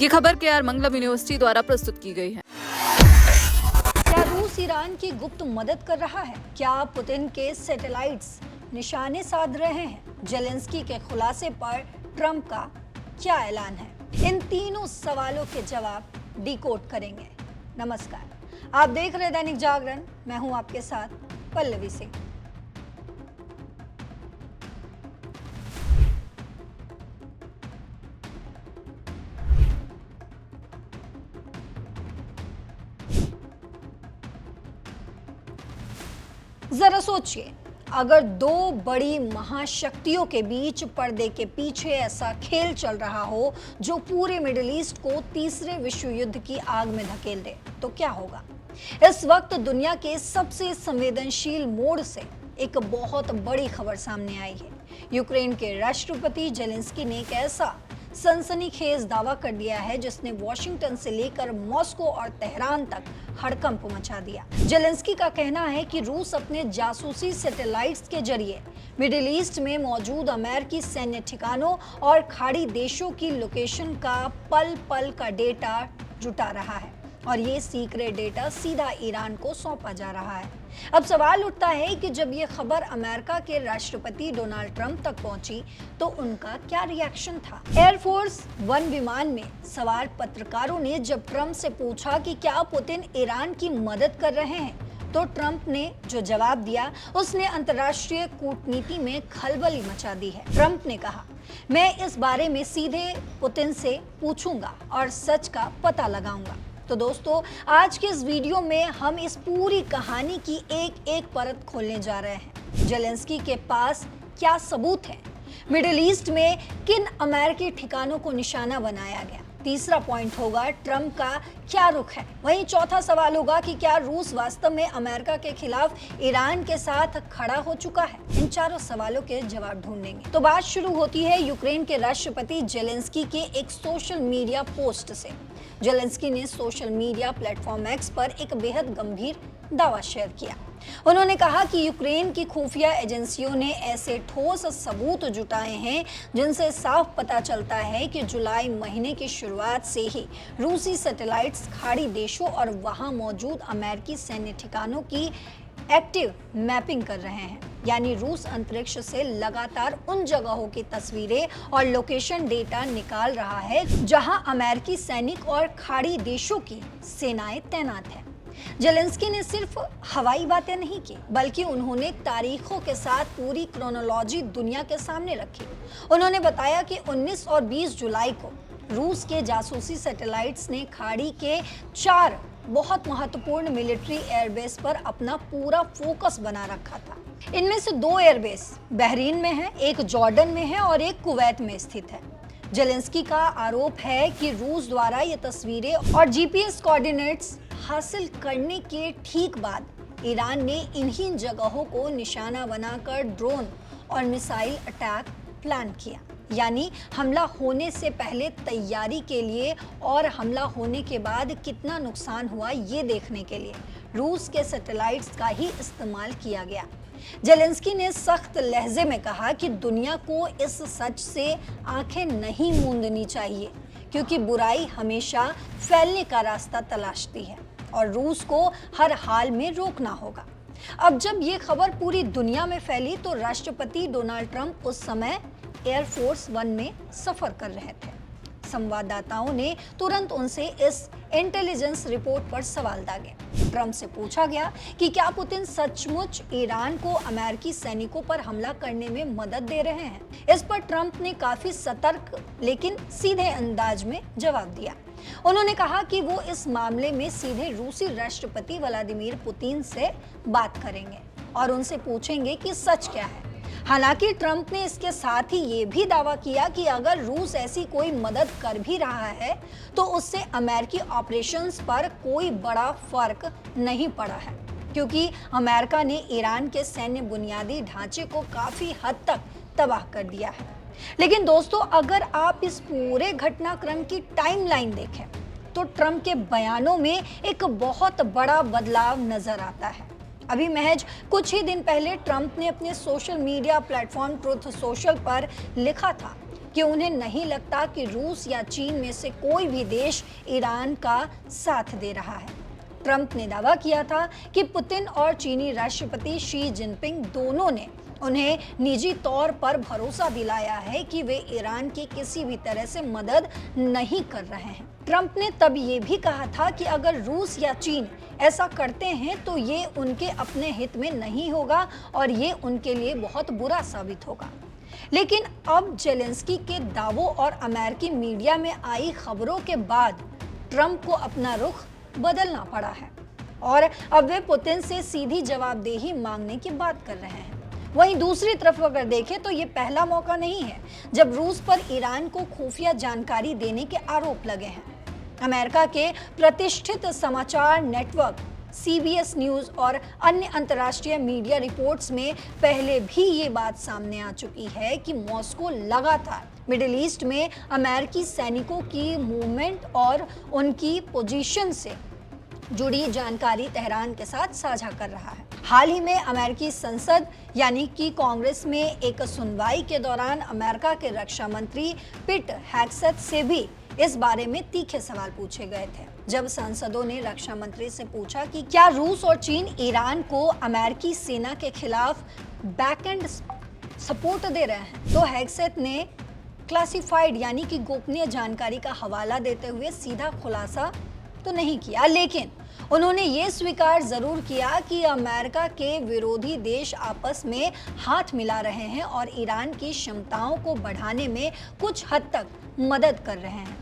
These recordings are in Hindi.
ये खबर केआर मंगलम यूनिवर्सिटी द्वारा प्रस्तुत की गई है। क्या रूस ईरान की गुप्त मदद कर रहा है? क्या पुतिन के सैटेलाइट्स निशाने साध रहे हैं? जेलेंस्की के खुलासे पर ट्रंप का क्या ऐलान है? इन तीनों सवालों के जवाब डिकोड करेंगे। नमस्कार, आप देख रहे दैनिक जागरण। मैं हूं आपके साथ पल्लवी सिंह। जरा सोचिए, अगर दो बड़ी महाशक्तियों के बीच पर्दे के पीछे ऐसा खेल चल रहा हो जो पूरे मिडिल ईस्ट को तीसरे विश्व युद्ध की आग में धकेल दे, तो क्या होगा? इस वक्त दुनिया के सबसे संवेदनशील मोड़ से एक बहुत बड़ी खबर सामने आई है। यूक्रेन के राष्ट्रपति जेलेंस्की ने एक ऐसा सनसनीखेज दावा कर दिया है जिसने वॉशिंगटन से लेकर मॉस्को और तेहरान तक हड़कंप मचा दिया। जेलेंस्की का कहना है कि रूस अपने जासूसी सैटेलाइट्स के जरिए मिडिल ईस्ट में मौजूद अमेरिकी सैन्य ठिकानों और खाड़ी देशों की लोकेशन का पल पल का डेटा जुटा रहा है और ये सीक्रेट डेटा सीधा ईरान को सौंपा जा रहा है। अब सवाल उठता है कि जब ये खबर अमेरिका के राष्ट्रपति डोनाल्ड ट्रंप तक पहुंची तो उनका क्या रिएक्शन था? एयरफोर्स वन विमान में सवार पत्रकारों ने जब ट्रंप से पूछा कि क्या पुतिन ईरान की मदद कर रहे हैं, तो ट्रंप ने जो जवाब दिया उसने अंतर्राष्ट्रीय कूटनीति में खलबली मचा दी है। ट्रंप ने कहा, मैं इस बारे में सीधे पुतिन से पूछूंगा और सच का पता लगाऊंगा। तो दोस्तों, आज के इस वीडियो में हम इस पूरी कहानी की एक एक परत खोलने जा रहे हैं। जेलेंस्की के पास क्या सबूत है? मिडिल ईस्ट में किन अमेरिकी ठिकानों को निशाना बनाया गया? तीसरा पॉइंट होगा ट्रंप का क्या रुख है? वहीं चौथा सवाल होगा कि क्या रूस वास्तव में अमेरिका के खिलाफ ईरान के साथ खड़ा हो चुका है? इन चारों सवालों के जवाब ढूंढेंगे। तो बात शुरू होती है यूक्रेन के राष्ट्रपति जेलेंस्की के एक सोशल मीडिया पोस्ट से। जेलेंस्की ने सोशल मीडिया प्लेटफॉर्म एक्स पर एक बेहद गंभीर दावा शेयर किया। उन्होंने कहा कि यूक्रेन की खुफिया एजेंसियों ने ऐसे ठोस सबूत जुटाए हैं जिनसे साफ पता चलता है कि जुलाई महीने की शुरुआत से ही रूसी सैटेलाइट्स खाड़ी देशों और वहां मौजूद अमेरिकी सैन्य ठिकानों की एक्टिव मैपिंग कर रहे हैं। यानी रूस अंतरिक्ष से लगातार उन जगहों की तस्वीरें और लोकेशन डेटा निकाल रहा है जहां अमेरिकी सैनिक और खाड़ी देशों की सेनाएं तैनात हैं। जेलेंस्की ने सिर्फ हवाई बातें नहीं की, बल्कि उन्होंने तारीखों के साथ पूरी क्रोनोलॉजी दुनिया के सामने रखी। उन्होंने बताया कि 19 और 20 जुलाई को रूस के जासूसी सैटेलाइट्स ने खाड़ी के 4 बहुत महत्वपूर्ण मिलिट्री एयरबेस पर अपना पूरा फोकस बना रखा था। इनमें से 2 एयरबेस बहरीन में है, एक जॉर्डन में है और एक कुवैत में स्थित है। जेलेंस्की का आरोप है कि रूस द्वारा ये तस्वीरें और जीपीएस कोऑर्डिनेट्स हासिल करने के ठीक बाद ईरान ने इन्हीं जगहों को निशाना बनाकर ड्रोन और मिसाइल अटैक प्लान किया। यानी हमला होने से पहले तैयारी के लिए और हमला होने के बाद कितना नुकसान हुआ ये देखने के लिए रूस के सैटेलाइट्स का ही इस्तेमाल किया गया। जेलेंस्की ने सख्त लहजे में कहा कि दुनिया को इस सच से आंखें नहीं मूंदनी चाहिए, क्योंकि बुराई हमेशा फैलने का रास्ता तलाशती है और रूस को हर हाल में रोकना होगा। अब जब ये खबर पूरी दुनिया में फैली तो राष्ट्रपति डोनाल्ड ट्रंप उस समय एयरफोर्स वन में सफर कर रहे थे। संवाददाताओं ने तुरंत उनसे इस इंटेलिजेंस रिपोर्ट पर सवाल दागे। ट्रंप से पूछा गया कि क्या पुतिन सचमुच ईरान को अमेरिकी सैनिकों पर हमला करने में मदद दे रहे हैं? इस पर ट्रंप ने काफी सतर्क लेकिन सीधे अंदाज में जवाब दिया। उन्होंने कहा कि वो इस मामले में सीधे रूसी राष्ट्रपति व्लादिमीर पुतिन से बात करेंगे और उनसे पूछेंगे कि सच क्या है। हालांकि ट्रंप ने इसके साथ ही ये भी दावा किया कि अगर रूस ऐसी कोई मदद कर भी रहा है तो उससे अमेरिकी ऑपरेशंस पर कोई बड़ा फर्क नहीं पड़ा है, क्योंकि अमेरिका ने ईरान के सैन्य बुनियादी ढांचे को काफी हद तक तबाह कर दिया है। लेकिन दोस्तों, अगर आप इस पूरे घटनाक्रम की टाइमलाइन देखें तो ट्रंप के बयानों में एक बहुत बड़ा बदलाव नजर आता है। अभी महज कुछ ही दिन पहले ट्रंप ने अपने social media platform truth social पर लिखा था कि उन्हें नहीं लगता कि रूस या चीन में से कोई भी देश ईरान का साथ दे रहा है। ट्रंप ने दावा किया था कि पुतिन और चीनी राष्ट्रपति शी जिनपिंग दोनों ने उन्हें निजी तौर पर भरोसा दिलाया है कि वे ईरान की किसी भी तरह से मदद नहीं कर रहे हैं। ट्रंप ने तब ये भी कहा था कि अगर रूस या चीन ऐसा करते हैं तो ये उनके अपने हित में नहीं होगा और ये उनके लिए बहुत बुरा साबित होगा। लेकिन अब जेलेंस्की के दावों और अमेरिकी मीडिया में आई खबरों के बाद ट्रंप को अपना रुख बदलना पड़ा है और अब वे पुतिन से सीधी जवाबदेही मांगने की बात कर रहे हैं। वहीं दूसरी तरफ अगर देखें तो ये पहला मौका नहीं है जब रूस पर ईरान को खुफिया जानकारी देने के आरोप लगे हैं। अमेरिका के प्रतिष्ठित समाचार नेटवर्क CBS न्यूज और अन्य अंतर्राष्ट्रीय मीडिया रिपोर्ट्स में पहले भी ये बात सामने आ चुकी है कि मॉस्को लगातार मिडिल ईस्ट में अमेरिकी सैनिकों की मूवमेंट और उनकी पोजीशन से जुड़ी जानकारी तेहरान के साथ साझा कर रहा है। हाल ही में अमेरिकी संसद यानी कि कांग्रेस में एक सुनवाई के दौरान अमेरिका के रक्षा मंत्री पिट हेग्सेथ से भी इस बारे में तीखे सवाल पूछे गए थे। जब सांसदों ने रक्षा मंत्री से पूछा कि क्या रूस और चीन ईरान को अमेरिकी सेना के खिलाफ बैकएंड सपोर्ट दे रहे हैं, तो हेग्सेथ ने क्लासिफाइड यानी कि गोपनीय जानकारी का हवाला देते हुए सीधा खुलासा तो नहीं किया, लेकिन उन्होंने ये स्वीकार जरूर किया कि अमेरिका के विरोधी देश आपस में हाथ मिला रहे हैं और ईरान की क्षमताओं को बढ़ाने में कुछ हद तक मदद कर रहे हैं।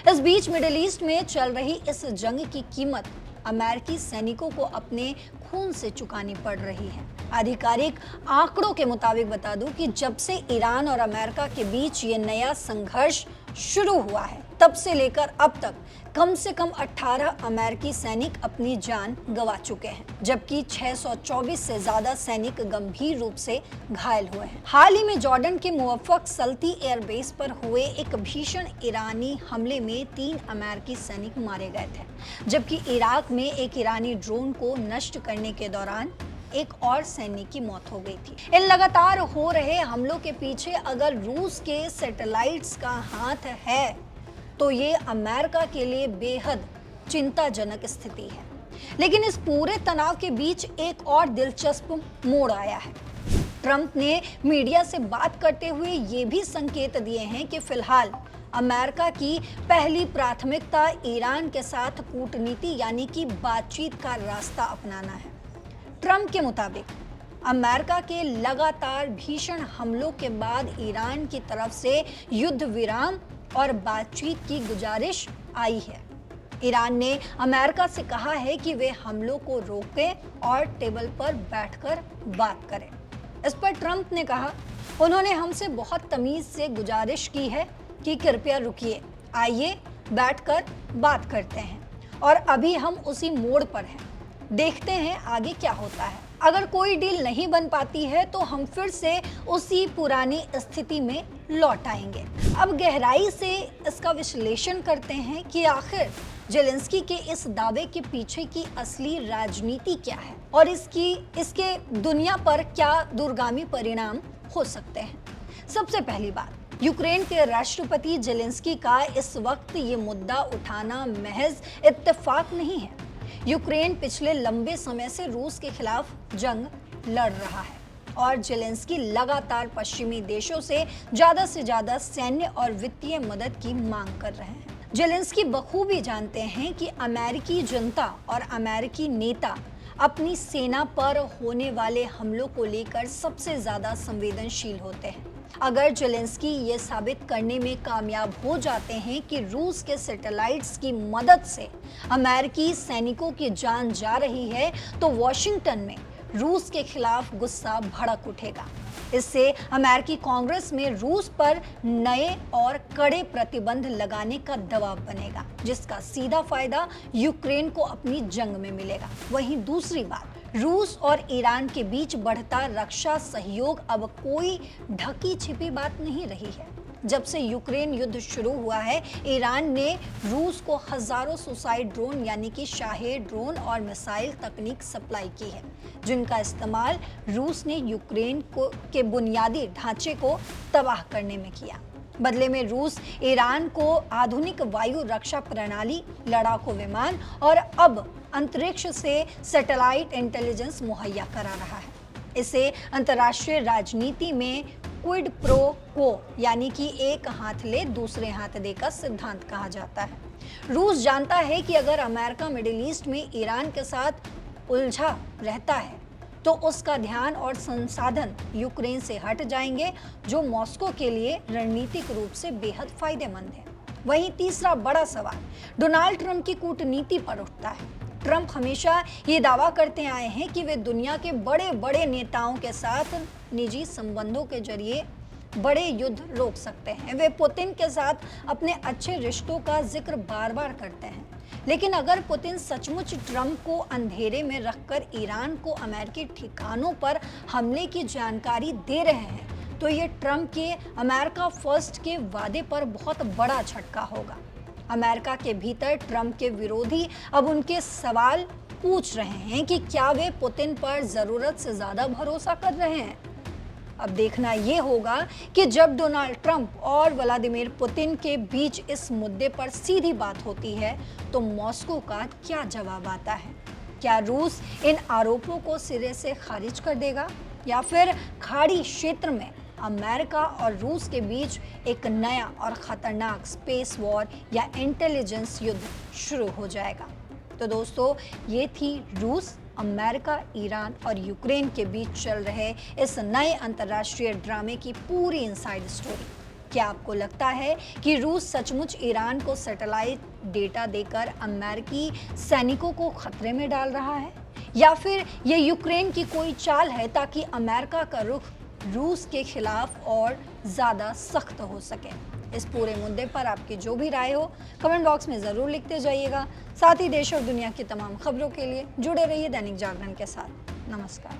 इस बीच मिडिल ईस्ट में चल रही इस जंग की कीमत अमेरिकी सैनिकों को अपने खून से चुकानी पड़ रही है। आधिकारिक आंकड़ों के मुताबिक बता दूं कि जब से ईरान और अमेरिका के बीच ये नया संघर्ष शुरू हुआ है तब से लेकर अब तक कम से कम 18 अमेरिकी सैनिक अपनी जान गंवा चुके हैं, जबकि 624 से ज्यादा सैनिक गंभीर रूप से घायल हुए हैं। हाल ही में जॉर्डन के मुवफ्फक सल्ती एयरबेस पर हुए एक भीषण ईरानी हमले में 3 अमेरिकी सैनिक मारे गए थे, जबकि इराक में एक ईरानी ड्रोन को नष्ट करने के दौरान एक और सैनिक की मौत हो गई थी। इन लगातार हो रहे हमलों के पीछे अगर रूस के सैटेलाइट्स का हाथ है तो ये अमेरिका के लिए बेहद चिंताजनक स्थिति है। लेकिन इस पूरे तनाव के बीच एक और दिलचस्प मोड़ आया है। ट्रंप ने मीडिया से बात करते हुए ये भी संकेत दिए हैं कि फिलहाल अमेरिका की पहली प्राथमिकता ईरान के साथ कूटनीति यानी कि बातचीत का रास्ता अपनाना है। ट्रंप के मुताबिक अमेरिका के लगातार भीषण हमलों के बाद ईरान की तरफ से युद्ध विराम और बातचीत की गुजारिश आई है। ईरान ने अमेरिका से कहा है कि वे हमलों को रोकें और टेबल पर बैठकर बात करें। इस पर ट्रंप ने कहा, उन्होंने हमसे बहुत तमीज से गुजारिश की है कि कृपया रुकिए, आइए बैठकर बात करते हैं। और अभी हम उसी मोड़ पर हैं, देखते हैं आगे क्या होता है। अगर कोई डील नहीं बन पाती है तो हम फिर से उसी पुरानी स्थिति में लौट आएंगे। अब गहराई से इसका विश्लेषण करते हैं कि आखिर जेलेंस्की के इस दावे के पीछे की असली राजनीति क्या है और इसके दुनिया पर क्या दूरगामी परिणाम हो सकते हैं। सबसे पहली बात, यूक्रेन के राष्ट्रपति जेलेंस्की का इस वक्त ये मुद्दा उठाना महज इत्तेफाक नहीं है। यूक्रेन पिछले लंबे समय से रूस के खिलाफ जंग लड़ रहा है और जेलेंस्की लगातार पश्चिमी देशों से ज्यादा सैन्य और वित्तीय मदद की मांग कर रहे हैं। जेलेंस्की बखूबी जानते हैं कि अमेरिकी जनता और अमेरिकी नेता अपनी सेना पर होने वाले हमलों को लेकर सबसे ज्यादा संवेदनशील होते हैं। अगर जेलेंस्की ये साबित करने में कामयाब हो जाते हैं कि रूस के सैटेलाइट्स की मदद से अमेरिकी सैनिकों की जान जा रही है तो वॉशिंगटन में रूस के खिलाफ गुस्सा भड़क उठेगा। इससे अमेरिकी कांग्रेस में रूस पर नए और कड़े प्रतिबंध लगाने का दबाव बनेगा, जिसका सीधा फायदा यूक्रेन को अपनी जंग में मिलेगा। वहीं दूसरी बात, रूस और ईरान के बीच बढ़ता रक्षा सहयोग अब कोई ढकी छिपी बात नहीं रही है। जब से यूक्रेन युद्ध शुरू हुआ है, ईरान ने रूस को हजारों सुसाइड ड्रोन यानी कि शाहेद ड्रोन और मिसाइल तकनीक सप्लाई की है, जिनका इस्तेमाल रूस ने यूक्रेन के बुनियादी ढांचे को तबाह करने में किया। बदले में रूस ईरान को आधुनिक वायु रक्षा प्रणाली, लड़ाकू विमान और अब अंतरिक्ष से सैटेलाइट इंटेलिजेंस मुहैया करा रहा है। इसे अंतर्राष्ट्रीय राजनीति में क्विड प्रो क्वो यानी कि एक हाथ ले दूसरे हाथ दे का सिद्धांत कहा जाता है। रूस जानता है कि अगर अमेरिका मिडिल ईस्ट में ईरान के साथ उलझा रहता है तो उसका ध्यान और संसाधन यूक्रेन से हट जाएंगे, जो मॉस्को के लिए रणनीतिक रूप से बेहद फायदेमंद है। वहीं तीसरा बड़ा सवाल डोनाल्ड ट्रंप की कूटनीति पर उठता है। ट्रंप हमेशा ये दावा करते आए हैं कि वे दुनिया के बड़े बड़े नेताओं के साथ निजी संबंधों के जरिए बड़े युद्ध रोक सकते हैं। वे पुतिन के साथ अपने अच्छे रिश्तों का जिक्र बार बार करते हैं, लेकिन अगर पुतिन सचमुच ट्रंप को अंधेरे में रखकर ईरान को अमेरिकी ठिकानों पर हमले की जानकारी दे रहे हैं तो ये ट्रंप के अमेरिका फर्स्ट के वादे पर बहुत बड़ा झटका होगा। अमेरिका के भीतर ट्रंप के विरोधी अब उनके सवाल पूछ रहे हैं कि क्या वे पुतिन पर जरूरत से ज्यादा भरोसा कर रहे हैं। अब देखना ये होगा कि जब डोनाल्ड ट्रंप और व्लादिमीर पुतिन के बीच इस मुद्दे पर सीधी बात होती है तो मॉस्को का क्या जवाब आता है। क्या रूस इन आरोपों को सिरे से खारिज कर देगा या फिर खाड़ी क्षेत्र में अमेरिका और रूस के बीच एक नया और खतरनाक स्पेस वॉर या इंटेलिजेंस युद्ध शुरू हो जाएगा। तो दोस्तों, ये थी रूस, अमेरिका, ईरान और यूक्रेन के बीच चल रहे इस नए अंतर्राष्ट्रीय ड्रामे की पूरी इनसाइड स्टोरी। क्या आपको लगता है कि रूस सचमुच ईरान को सैटेलाइट डेटा देकर अमेरिकी सैनिकों को खतरे में डाल रहा है, या फिर ये यूक्रेन की कोई चाल है ताकि अमेरिका का रुख रूस के खिलाफ और ज़्यादा सख्त हो सके? इस पूरे मुद्दे पर आपकी जो भी राय हो कमेंट बॉक्स में ज़रूर लिखते जाइएगा। साथ ही देश और दुनिया की तमाम खबरों के लिए जुड़े रहिए दैनिक जागरण के साथ। नमस्कार।